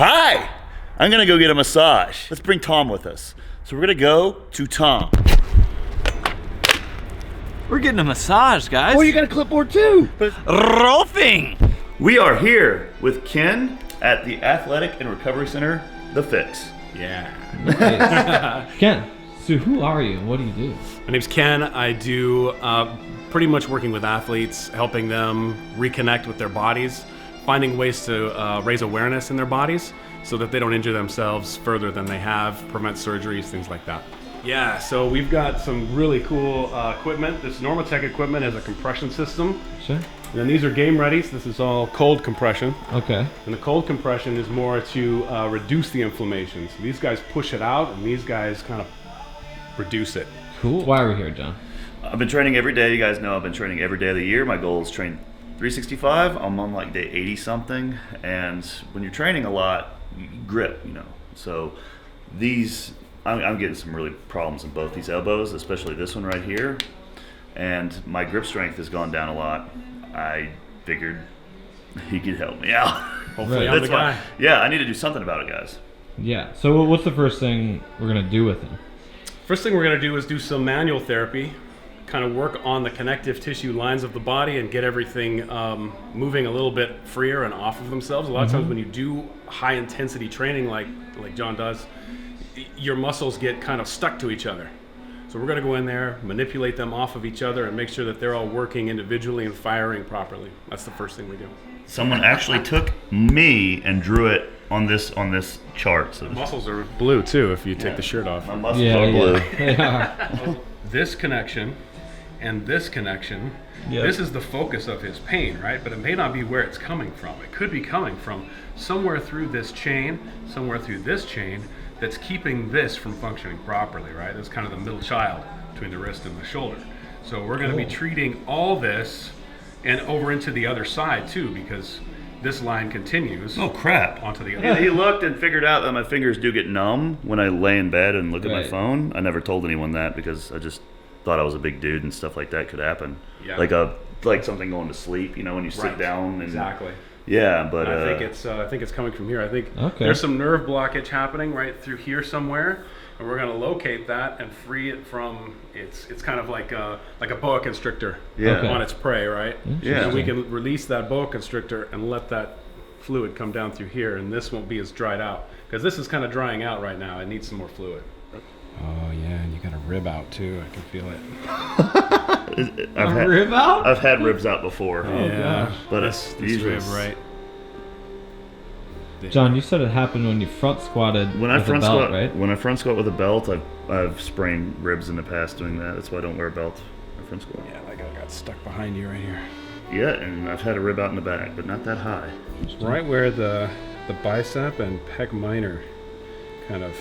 Hi! I'm gonna go get a massage. Let's bring Tom with us. So we're gonna go to Tom. We're getting a massage, guys. Oh, you got a clipboard too. Rolfing. We are here with Ken at the Athletic and Recovery Center, The Fix. Yeah. Nice. Ken, so who are you and what do you do? My name's Ken. I do pretty much working with athletes, helping them reconnect with their bodies, finding ways to raise awareness in their bodies so that they don't injure themselves further than they have, prevent surgeries, things like that. Yeah, so we've got some really cool equipment. This Normatec equipment has a compression system. Sure. And then these are game readies. This is all cold compression. Okay. And the cold compression is more to reduce the inflammation. So these guys push it out, and these guys kind of reduce it. Cool. Why are we here, John? I've been training every day. You guys know I've been training every day of the year. My goal is train 365. I'm on like day 80 something. And when you're training a lot, you grip, you know. So these, I'm getting some really problems in both these elbows, especially this one right here. And my grip strength has gone down a lot. I figured he could help me out. Hopefully Right. I'm the guy. Yeah, I need to do something about it, guys. Yeah. So what's the first thing we're gonna do with him? First thing we're going to do is do some manual therapy, kind of work on the connective tissue lines of the body and get everything moving a little bit freer and off of themselves. A lot of times when you do high intensity training like John does, your muscles get kind of stuck to each other. So we're going to go in there, manipulate them off of each other and make sure that they're all working individually and firing properly. That's the first thing we do. Someone actually took me and drew it on this chart. So Muscles are blue too if you take the shirt off. my muscles are blue. They are. This connection and this connection, Yep. this is the focus of his pain, right? But it may not be where it's coming from. It could be coming from somewhere through this chain, somewhere through this chain that's keeping this from functioning properly, right? That's kind of the middle child between the wrist and the shoulder. So we're going to be treating all this and over into the other side too, because this line continues Oh crap! onto the other. Yeah, he looked and figured out that my fingers do get numb when I lay in bed and look at my Right. phone. I never told anyone that because I just thought I was a big dude and stuff like that could happen. Yeah. Like something going to sleep, you know, when you sit Right. down. And, Exactly. Yeah, but I think it's coming from here. I think Okay. there's some nerve blockage happening right through here somewhere, and we're going to locate that and free it from it's kind of like a boa constrictor Yeah. on its prey, right? Yeah. And we can release that boa constrictor and let that fluid come down through here, and this won't be as dried out because this is kind of drying out right now. It needs some more fluid. Oh yeah, and you got a rib out too. I can feel it. Rib out? I've had ribs out before. gosh. But this usually rib right. John, you said it happened when you front squatted When I with front a belt, squat, right? when I front squat with a belt, I've sprained ribs in the past doing that. That's why I don't wear a belt. I front squat. Yeah, like I got stuck behind you right here. Yeah, and I've had a rib out in the back, but not that high. Right where the bicep and pec minor kind of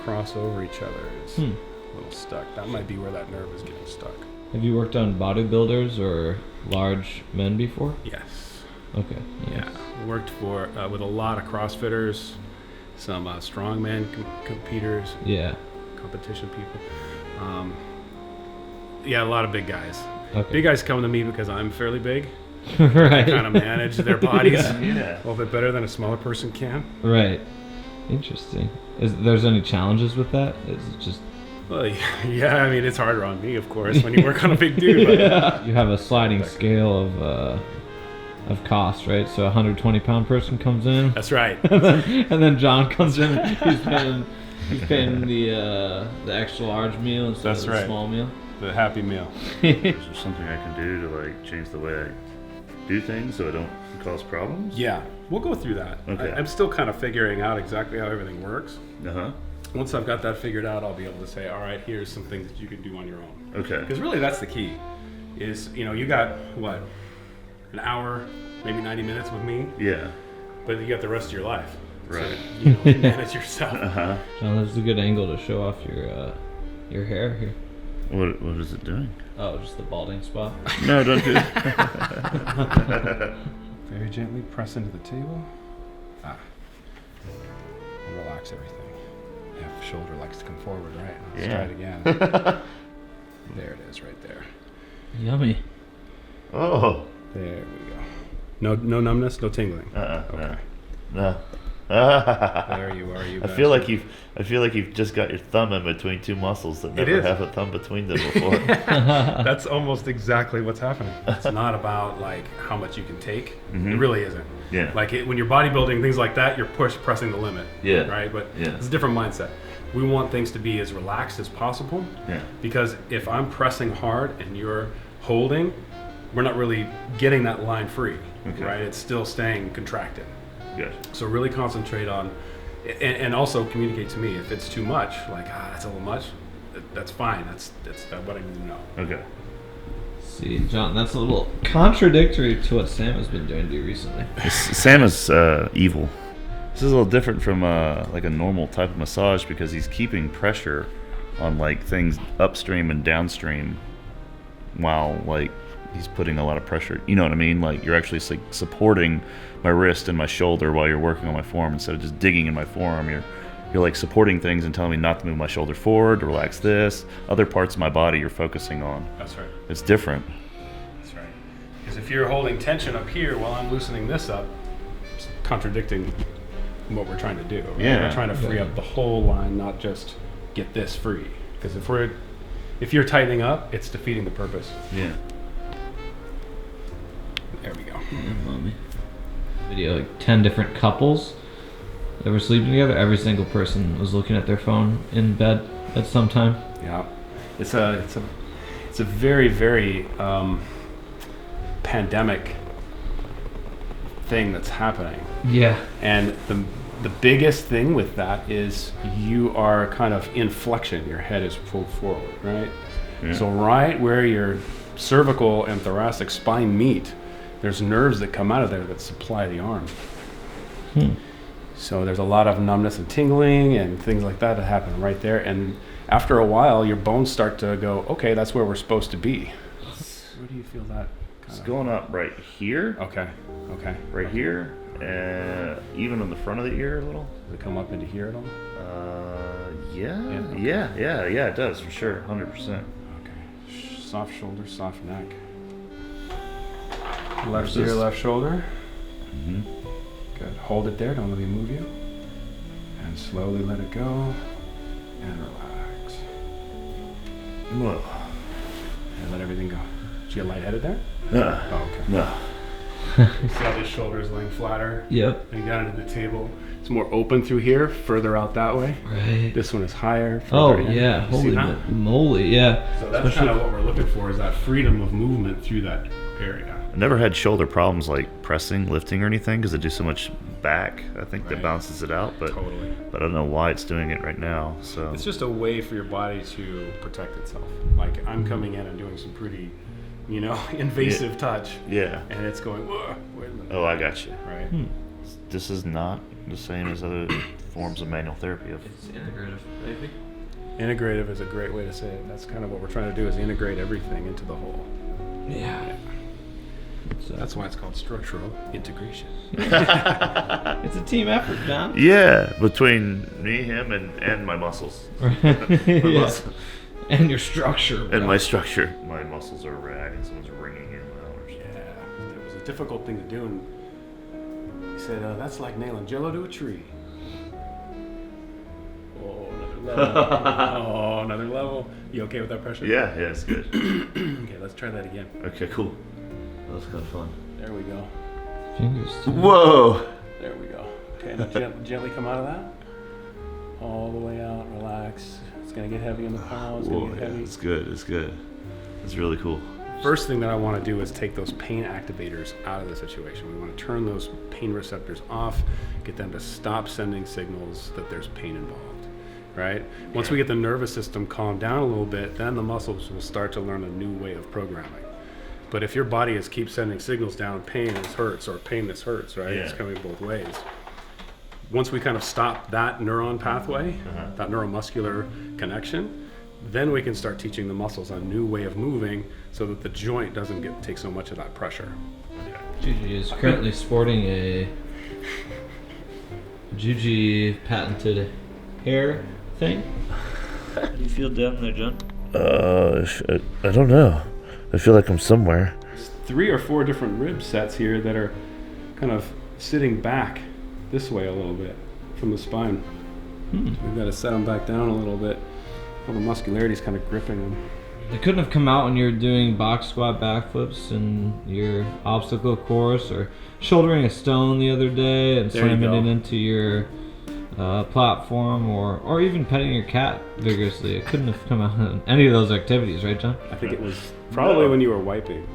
cross over each other is a little stuck. That might be where that nerve is getting stuck. Have you worked on bodybuilders or large men before? Yes. Okay. Yeah. Worked for with a lot of CrossFitters, some strongman competitors, Yeah. competition people. Yeah, a lot of big guys. Okay. Big guys come to me because I'm fairly big. Right. Kind of manage their bodies Yeah. a little bit better than a smaller person can. Right. Interesting. Is there's any challenges with that? Is it just Well, yeah, I mean, it's harder on me, of course, when you work on a big dude. But you have a sliding scale of cost, right? So a 120-pound person comes in, that's right. and then John comes in. He's paying the extra large meal instead That's of the right. small meal. The happy meal. Is there something I can do to like change the way I do things so I don't cause problems? Yeah, we'll go through that. Okay. I'm still kind of figuring out exactly how everything works. Uh-huh. Once I've got that figured out, I'll be able to say, all right, here's some things that you can do on your own. Okay. Because really, that's the key. Is, you know, you got, what, an hour, maybe 90 minutes with me, Yeah. but you got the rest of your life. Right. So, you know, you manage yourself. Uh-huh. John, this is a good angle to show off your hair here. What is it doing? Oh, just the balding spot. No, don't do it. Very gently press into the table. Relax everything. Yeah, shoulder likes to come forward, right? Let's try it again. There it is, right there. Yummy. Oh. There we go. No numbness, no tingling. Okay. Okay. No. There you are, you I feel bastard. like you've just got your thumb in between two muscles that never is. have a thumb between them before. That's almost exactly what's happening. It's not about like how much you can take. It really isn't. Yeah. Like when you're bodybuilding, things like that, you're pressing the limit. Yeah. Right. But Yeah. it's a different mindset. We want things to be as relaxed as possible. Yeah. Because if I'm pressing hard and you're holding, we're not really getting that line free. Okay. Right. It's still staying contracted. Good. So really concentrate on, and also communicate to me if it's too much. Like that's a little much. That's fine. That's what I need to know. Okay. See, John, that's a little contradictory to what Sam has been doing to you recently. Sam is evil. This is a little different from like a normal type of massage because he's keeping pressure on like things upstream and downstream while like he's putting a lot of pressure. You know what I mean? Like you're actually like supporting my wrist and my shoulder while you're working on my forearm instead of just digging in my forearm. You're like supporting things and telling me not to move my shoulder forward, to relax this. Other parts of my body you're focusing on. That's right. It's different. That's right. Because if you're holding tension up here while I'm loosening this up, it's contradicting what we're trying to do. Right? Yeah. We're trying to free up the whole line, not just get this free. Because if you're tightening up, it's defeating the purpose. Yeah. There we go. Video, like 10 different couples that were sleeping together. Every single person was looking at their phone in bed at some time. Yeah. It's a very, very pandemic thing that's happening. Yeah. And the biggest thing with that is you are kind of in flexion. Your head is pulled forward, right? Yeah. So right where your cervical and thoracic spine meet, there's nerves that come out of there that supply the arm. So there's a lot of numbness and tingling and things like that happen right there. And after a while, your bones start to go, okay, that's where we're supposed to be. Where do you feel that? It's going up right here. Okay. Right here. And even on the front of the ear a little. Does it come up into here at all? Yeah, it does for sure, 100%. Okay. Soft shoulder, soft neck. Left Versus- ear, left shoulder. Mm-hmm. Good. Hold it there. Don't let me move you. And slowly let it go. And relax. Whoa. And let everything go. Did you get lightheaded there? No. Oh, okay. No. See how this shoulder is laying flatter? Yep. And down into the table. It's more open through here, further out that way. Right. This one is higher. Oh, further in. yeah. See Holy that? moly. Yeah. So that's kind of what we're looking for, is that freedom of movement through that area. I never had shoulder problems like pressing, lifting, or anything because I do so much back. I think that Right. balances it out, but Totally. I don't know why it's doing it right now. So It's just a way for your body to protect itself. Like I'm coming in and doing some pretty, invasive touch, yeah. and it's going, whoa, wait a minute. Oh, I got you. Right? This is not the same as other forms of manual therapy. It's integrative, baby. Integrative is a great way to say it. That's kind of what we're trying to do, is integrate everything into the whole. Yeah. So That's why it's called structural integration. it's a team effort, John. Yeah, between me, him, and my muscles. yeah. muscle. And your structure. And my structure. My muscles are rag and someone's ringing in my hours. Yeah, it was a difficult thing to do, and he said, that's like nailing jello to a tree. Oh, another level. Oh, another level. You okay with that pressure? Yeah, it's good. Okay, let's try that again. Okay, cool. That was kind of fun. There we go. Fingers. Whoa! There we go. Okay, now gently come out of that. All the way out, relax. It's gonna get heavy in the palm. It's Whoa, gonna get yeah, heavy. it's good. It's good. It's really cool. First thing that I want to do is take those pain activators out of the situation. We want to turn those pain receptors off, get them to stop sending signals that there's pain involved, right? Once we get the nervous system calmed down a little bit, then the muscles will start to learn a new way of programming. But if your body is keep sending signals down, pain this hurts, or pain this hurts, right? Yeah. It's coming both ways. Once we kind of stop that neuron pathway, that neuromuscular connection, then we can start teaching the muscles a new way of moving so that the joint doesn't take so much of that pressure. Juji is currently sporting a Juji patented hair thing. How do you feel down there, John? I don't know. I feel like I'm somewhere. There's 3 or 4 different rib sets here that are kind of sitting back this way a little bit from the spine. We've got to set them back down a little bit. All the muscularity's kind of gripping them. They couldn't have come out when you're doing box squat backflips in your obstacle course, or shouldering a stone the other day and There you slamming go. it into your platform, or even petting your cat vigorously. It couldn't have come out in any of those activities, right, John? I think it was probably when you were wiping.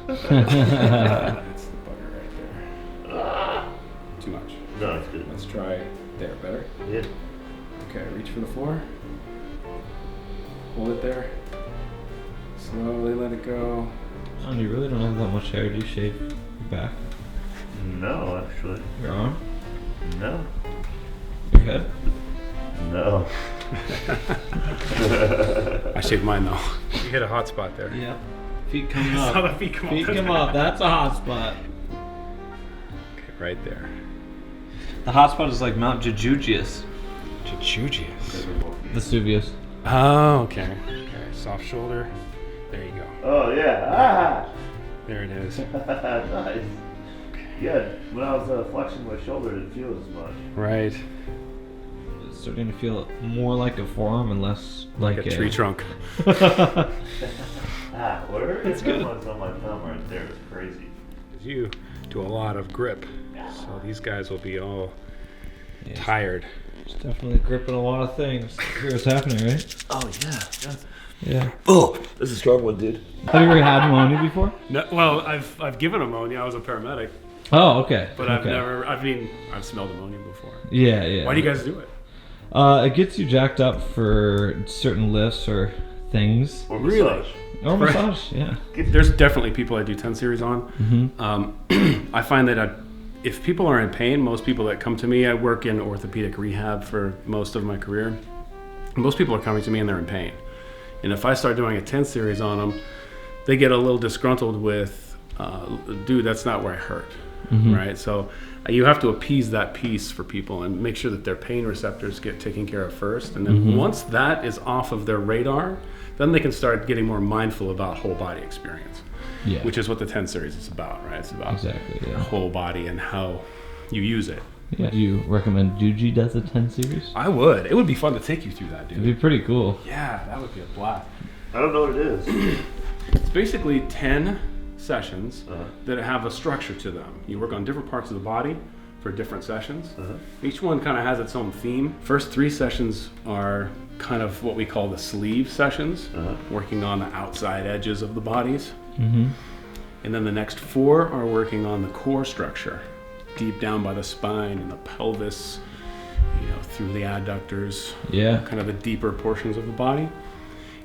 That's the bugger right there. Too much. No, it's good. Let's try there. Better? Yeah. Okay, reach for the floor. Hold it there. Slowly let it go. John, you really don't have that much hair. Do you shave your back? No, actually. Your arm? No. Your head? No. I shaved mine though. You hit a hot spot there. Yeah. Feet coming Saw up. the feet come Feet up. come up. That's a hot spot. Okay, right there. The hotspot is like Mount Jujimufu. Jujimufu. Vesuvius. Oh, okay. Okay, soft shoulder. There you go. Oh yeah. There it is. Nice. Yeah. When I was flexing my shoulder, it didn't feel as much. Right. It's starting to feel more like a forearm and less like A tree trunk. Where? That's good. One's on my thumb right there. It's crazy. You do a lot of grip. So these guys will be all tired. It's definitely gripping a lot of things. Here's what's happening, right? Oh yeah. Yeah. Oh, this is a strong one, dude. Have you ever had pneumonia before? No, well, I've given ammonia. I was a paramedic, Oh, okay. but I've Okay. never. I've smelled ammonia before. Yeah, yeah. Why do you guys do it? It gets you jacked up for certain lifts or things. Or Really? massage. Or massage, yeah. There's definitely people I do 10 series on. Mm-hmm. I find that if people are in pain, most people that come to me, I work in orthopedic rehab for most of my career. Most people are coming to me and they're in pain. And if I start doing a 10 series on them, they get a little disgruntled with, dude, that's not where I hurt, right? So you have to appease that piece for people and make sure that their pain receptors get taken care of first. And then once that is off of their radar, then they can start getting more mindful about whole body experience, Yeah. which is what the 10 series is about, right? It's about Exactly, yeah. whole body and how you use it. Yeah. Do you recommend Juji does a 10 series? I would. It would be fun to take you through that, It'd dude. be pretty cool. Yeah, that would be a blast. I don't know what it is. It's basically 10 sessions Uh-huh. that have a structure to them. You work on different parts of the body for different sessions. Uh-huh. Each one kind of has its own theme. First 3 sessions are kind of what we call the sleeve sessions, Uh-huh. working on the outside edges of the bodies. Mm-hmm. And then the next 4 are working on the core structure, deep down by the spine and the pelvis, through the adductors, Yeah. kind of the deeper portions of the body.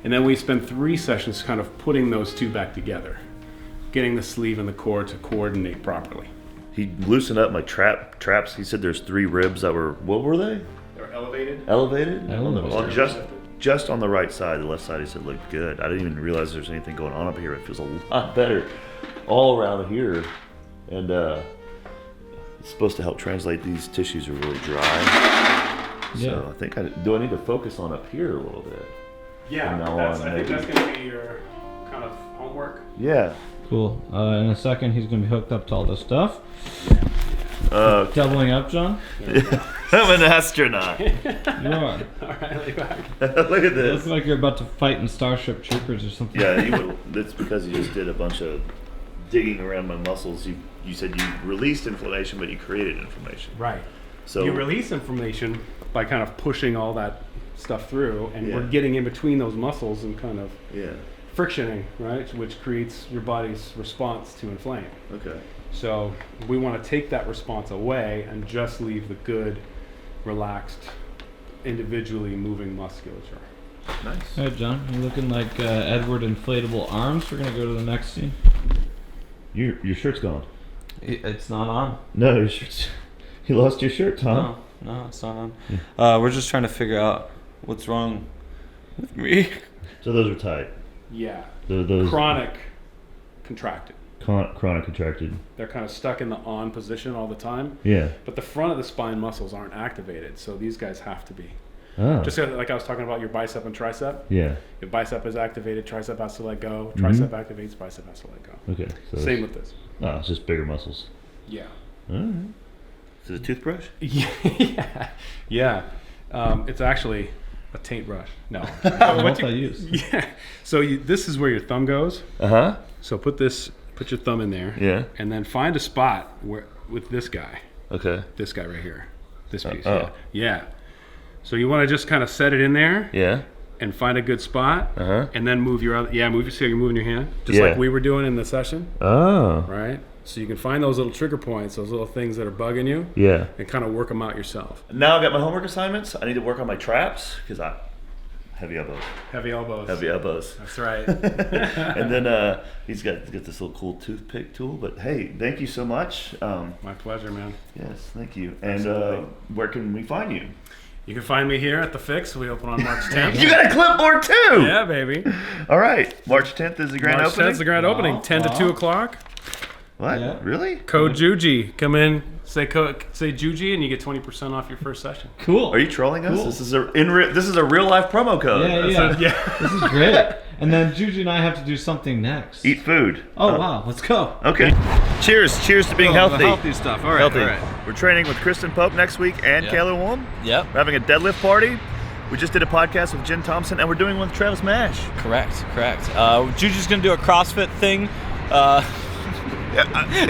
And then we spend 3 sessions kind of putting those 2 back together, getting the sleeve and the core to coordinate properly. He loosened up my traps. He said there's 3 ribs that were, what were they? They're elevated. Elevated? Elevated. Well, just on the right side. The left side, he said, looked good. I didn't even realize there's anything going on up here. It feels a lot better all around here. And it's supposed to help translate. These tissues are really dry. Yeah. So I think do I need to focus on up here a little bit? Yeah, From now that's, on, I think maybe. that's going to be your kind of homework. Yeah. Cool. In a second, he's going to be hooked up to all this stuff. Doubling up, John? I'm an astronaut. You are. All right, lay back. Look at You this. look like you're about to fight in Starship Troopers or something. Yeah, that's because you just did a bunch of digging around my muscles. You said you released inflammation, but you created inflammation. Right. So You release inflammation by kind of pushing all that stuff through, and we're Yeah. getting in between those muscles and kind of yeah. frictioning, right? Which creates your body's response to inflame. Okay. So we want to take that response away and just leave the good, relaxed, individually moving musculature. Nice. All right, John. You're looking like Edward Inflatable Arms. We're going to go to the next scene. Your shirt's gone. It's not on. No, your shirt's. You lost your shirt, Tom. No, it's not on. We're just trying to figure out what's wrong with me. So those are tight. Yeah. Those Chronic contracted. chronic contracted. They're kind of stuck in the on position all the time, Yeah. but the front of the spine muscles aren't activated, so these guys have to be. Oh. Just like I was talking about your bicep and tricep. Yeah. If bicep is activated, tricep has to let go. Tricep activates, bicep has to let go. Okay. So Same with this. it's just bigger muscles. Yeah. All right. Is it a toothbrush? Yeah. Yeah. It's actually a taint brush. No. Multi-use. Yeah. So this is where your thumb goes. Uh-huh. So put your thumb in there. Yeah. And then find a spot with this guy. Okay. This guy right here. This piece. oh. Yeah. So you want to just kind of set it in there. Yeah. And find a good spot. Uh-huh. And then move your other. Yeah. So you're moving your hand, just Yeah. like we were doing in the session. Oh. Right. So you can find those little trigger points, those little things that are bugging you. Yeah. And kind of work them out yourself. Now I've got my homework assignments. I need to work on my traps because heavy elbows. Heavy elbows. Heavy elbows. That's right. And then he's got this little cool toothpick tool. But hey, thank you so much. My pleasure, man. Yes, thank you. And Absolutely. where can we find you? You can find me here at the Fix. We open on March 10th. You got a clipboard too. Yeah, baby. All right. March 10th is the grand March opening. 10th is the grand opening, 10 to 2 o'clock. What? Yeah. Really? Code Juji. Come in, say Juji, and you get 20% off your first session. Cool. Are you trolling us? Cool. This is a real life promo code. Yeah. Yeah. This is great. And then Juju and I have to do something next. Eat food. Oh, wow. Let's go. Okay. Cheers. Cheers to being healthy. Healthy stuff. All right. Healthy. All right. We're training with Kristen Pope next week and Yep. Kayla Wolm. Yep. We're having a deadlift party. We just did a podcast with Jen Thompson, and we're doing one with Travis Mash. Correct. Juju's gonna do a CrossFit thing.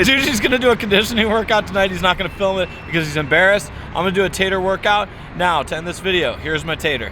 Juju's gonna do a conditioning workout tonight. He's not gonna film it because he's embarrassed. I'm gonna do a tater workout. Now, to end this video, here's my tater.